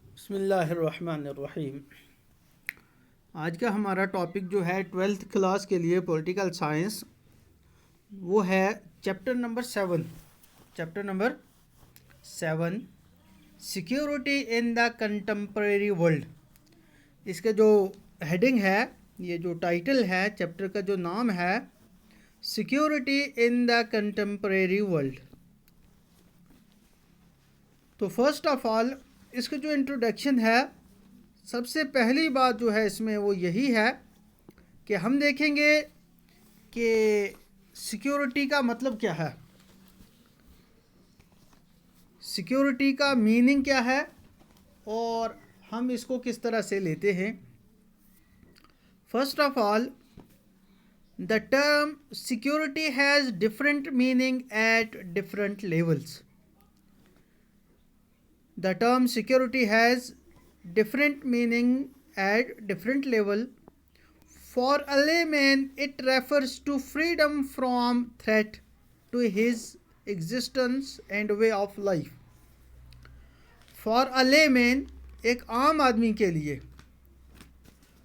बिस्मिल्लाहिर्रहमानिर्रहीम। आज का हमारा टॉपिक जो है 12th क्लास के लिए पॉलिटिकल साइंस, वो है chapter number 7 security in the contemporary world. इसका जो हेडिंग है, ये जो टाइटल है चैप्टर का, जो नाम है security in the contemporary world. तो फर्स्ट ऑफ ऑल इसका जो इंट्रोडक्शन है, सबसे पहली बात जो है इसमें वो यही है कि हम देखेंगे कि सिक्योरिटी का मतलब क्या है, सिक्योरिटी का मीनिंग क्या है और हम इसको किस तरह से लेते हैं। First of all, the term security has different meaning at different levels. The term security has different meaning at different level. For a layman, it refers to freedom from threat to his existence and way of life. For a layman, एक आम आदमी के लिए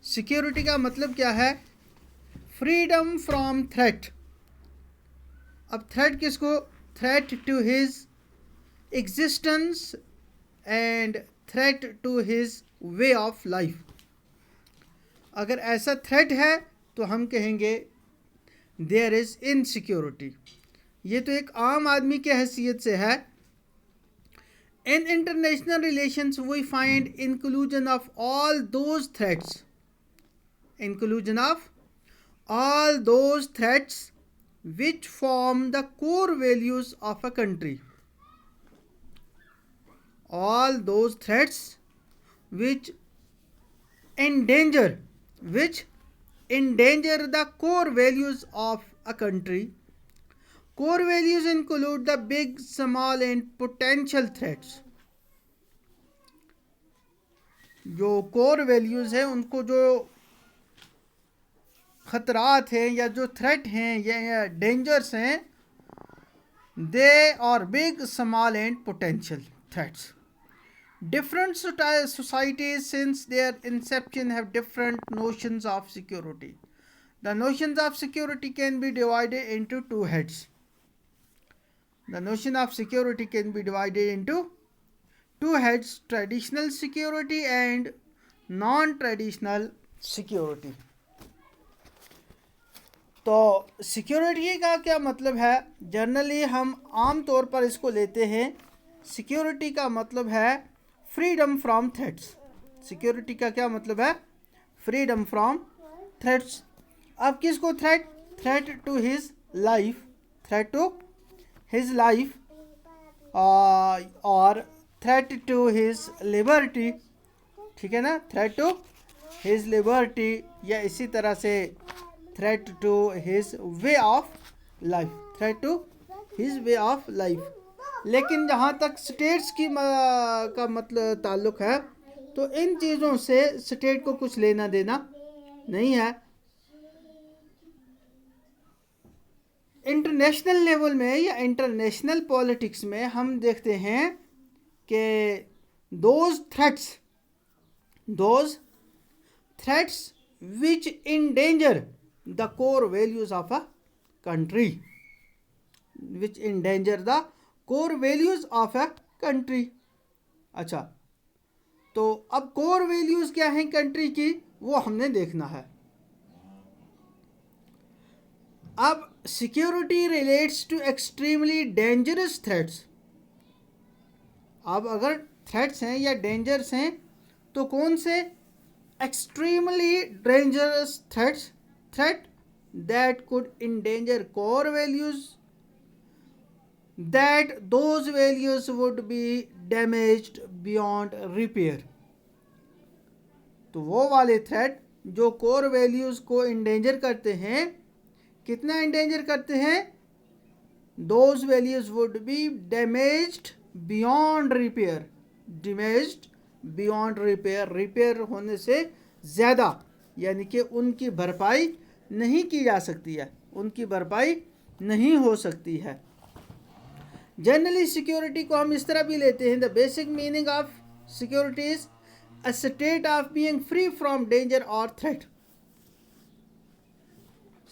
security का मतलब क्या है? Freedom from threat. अब थ्रेट किसको? Threat to his existence and threat to his way of life. अगर ऐसा थ्रेट है तो हम कहेंगे देयर इज़ इनसिक्योरिटी। ये तो एक आम आदमी के हैसियत से है। In international relations we find inclusion of all those threats, inclusion of all those threats which form the core values of a country. All those threats which endanger the core values of a country. Core values include the big, small and potential threats. जो core values है, उनको जो खतरात हैं या जो threat हैं या dangers हैं, they are big, small and potential threats. Different societies since their inception have different notions of security. The notions of security can be divided into two heads. The notion of security can be divided into two heads: traditional security and non-traditional security. तो security का क्या मतलब है? Generally हम आम तौर पर इसको लेते हैं, सिक्योरिटी का मतलब है फ्रीडम फ्रॉम थ्रेट्स। सिक्योरिटी का क्या मतलब है? Freedom from threats. अब किसको threat? Threat to his life, threat to his life, और थ्रेट टू हिज लिबर्टी। ठीक है ना? थ्रेट टू हिज लिबर्टी, या इसी तरह से threat to his way of life, threat to his way of life. लेकिन जहाँ तक स्टेट्स की का मतलब ताल्लुक़ है, तो इन चीज़ों से स्टेट को कुछ लेना देना नहीं है। इंटरनेशनल लेवल में या इंटरनेशनल पॉलिटिक्स में हम देखते हैं कि those threats which endanger the core values of a country, which endanger the core values of a country. अच्छा, तो अब कोर वैल्यूज क्या हैं कंट्री की, वो हमने देखना है। अब security relates to extremely dangerous threats. अब अगर थ्रेट्स हैं या डेंजर्स हैं, तो कौन से? Extremely dangerous threats, threat that could endanger core values, that those values would be damaged beyond repair. तो वो वाले थ्रेट जो कोर वैल्यूज़ को इंडेंजर करते हैं, कितना इंडेंजर करते हैं? those values would be damaged beyond repair, damaged beyond repair, repair होने से ज़्यादा, यानी कि उनकी भरपाई नहीं की जा सकती है, उनकी भरपाई नहीं हो सकती है। जनरली सिक्योरिटी को हम इस तरह भी लेते हैं, the basic meaning of security is a state of being free from danger और threat.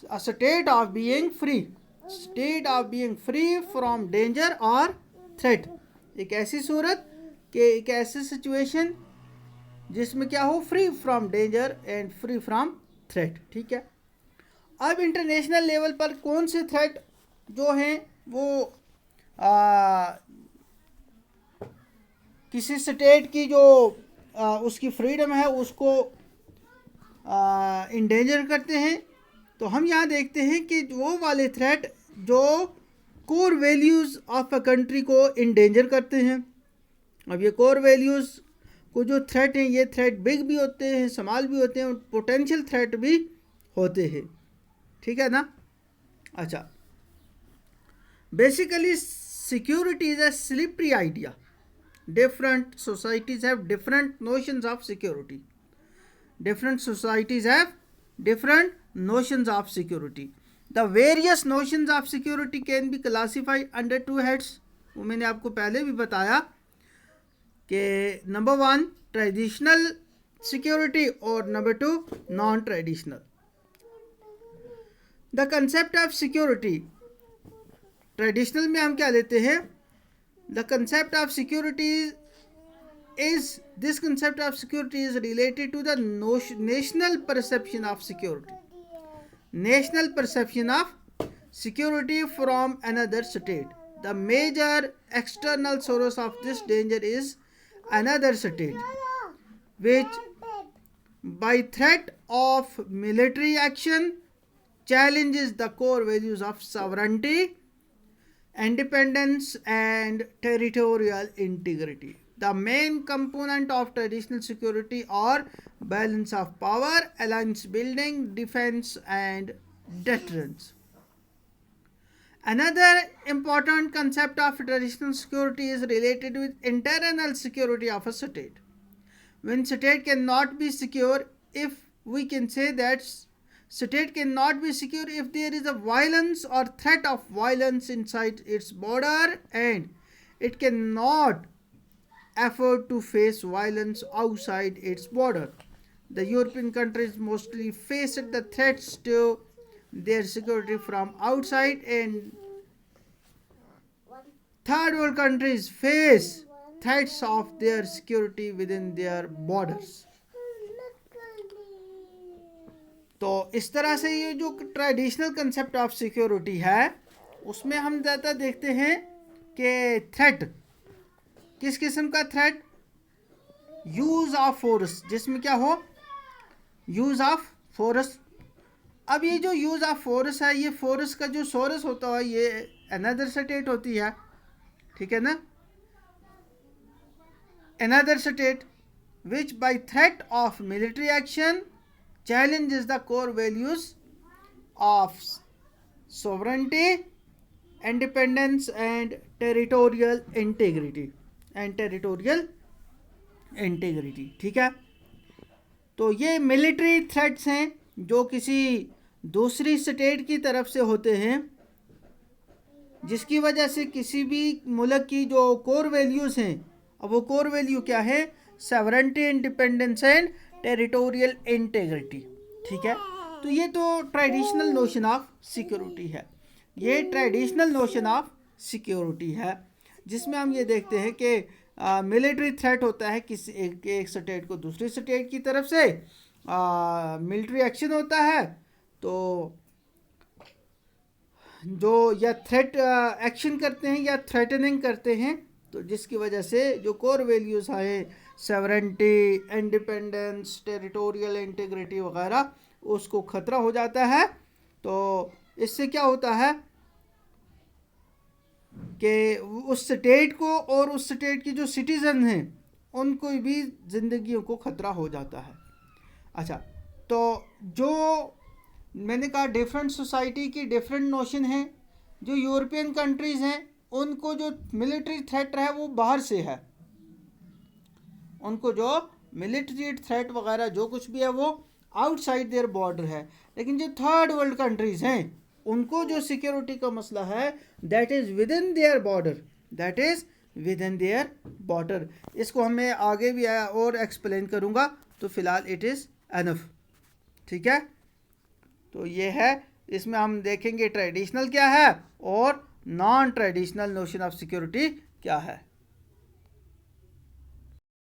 A state of being free from danger or threat. एक ऐसी सूरत कि एक ऐसी सिचुएशन जिसमें क्या हो, free from danger and free from threat. ठीक है. अब इंटरनेशनल लेवल पर कौन से थ्रेट जो हैं वो किसी स्टेट की जो उसकी फ्रीडम है उसको इंडेंजर करते हैं. तो हम यहाँ देखते हैं कि वो वाले थ्रेट जो core values of a country को इंडेंजर करते हैं. अब ये कोर वैल्यूज़ को जो थ्रेट हैं, ये थ्रेट बिग भी होते हैं, स्मॉल भी होते हैं, और पोटेंशियल थ्रेट भी होते हैं. ठीक है ना. अच्छा, basically security is a slippery idea. Different societies have different notions of security. Different societies have different notions of security. The various notions of security can be classified under two heads. वो मैंने आपको पहले भी बताया कि number 1 traditional security और number 2 non traditional. The concept of security, traditional में हम क्या लेते हैं, the concept of security this concept of security is related to the national perception of security. National perception of security from another state. The major external source of this danger is another state, which by threat of military action challenges the core values of sovereignty, independence and territorial integrity. The main component of traditional security are balance of power, alliance building, defense and deterrence. Another important concept of traditional security is related with internal security of a state. When state cannot be secure, if we can say that state cannot be secure if there is a violence or threat of violence inside its border, and it cannot afford to face violence outside its border. The European countries mostly faced the threats to their security from outside, and third world countries face threats of their security within their borders. तो इस तरह से ये जो traditional concept of security है उसमें हम ज़्यादा देखते हैं कि थ्रेट, किस किस्म का थ्रेट, यूज ऑफ फोर्स, जिसमें क्या हो, यूज ऑफ फोर्स. अब ये जो यूज ऑफ फोर्स है, ये फोर्स का जो सोर्स होता है ये अनदर स्टेट होती है. ठीक है ना. Another state which bye threat of military action challenges the core values of sovereignty, independence and territorial integrity. ठीक है. तो ये मिलिट्री थ्रेट्स हैं जो किसी दूसरी स्टेट की तरफ से होते हैं, जिसकी वजह से किसी भी मुल्क की जो कोर वैल्यूज़ हैं, अब वो कोर वैल्यू क्या है, sovereignty, independence and territorial integrity. ठीक है. तो ये तो ट्रेडिशनल नोशन ऑफ सिक्योरिटी है. ये ट्रेडिशनल नोशन ऑफ सिक्योरिटी है जिसमें हम ये देखते हैं कि मिलिट्री थ्रेट होता है किसी एक स्टेट को दूसरी स्टेट की तरफ से, मिलिट्री एक्शन होता है. तो जो या थ्रेट एक्शन करते हैं या थ्रेटनिंग करते हैं, तो जिसकी वजह से जो कोर वैल्यूज़ हैं, सॉवरेंटी, इंडिपेंडेंस, टेरिटोरियल इंटीग्रिटी वगैरह, उसको ख़तरा हो जाता है. तो इससे क्या होता है कि उस स्टेट को और उस स्टेट की जो सिटीज़न हैं उनको भी ज़िंदगियों को ख़तरा हो जाता है. अच्छा, तो जो मैंने कहा डिफरेंट सोसाइटी की डिफरेंट नोशन है. जो यूरोपियन कंट्रीज़ हैं उनको जो मिलिट्री थ्रेट है वो बाहर से है, उनको जो मिलिट्री थ्रेट वगैरह जो कुछ भी है वो आउटसाइड देयर बॉर्डर है. लेकिन जो थर्ड वर्ल्ड कंट्रीज़ हैं उनको जो सिक्योरिटी का मसला है that is with in their border. That is with in their border. इसको हमें आगे भी और एक्सप्लेन करूँगा, तो फिलहाल इट इज़ एनफ। ठीक है, तो ये है, इसमें हम देखेंगे ट्रेडिशनल क्या है और non traditional notion of security क्या है।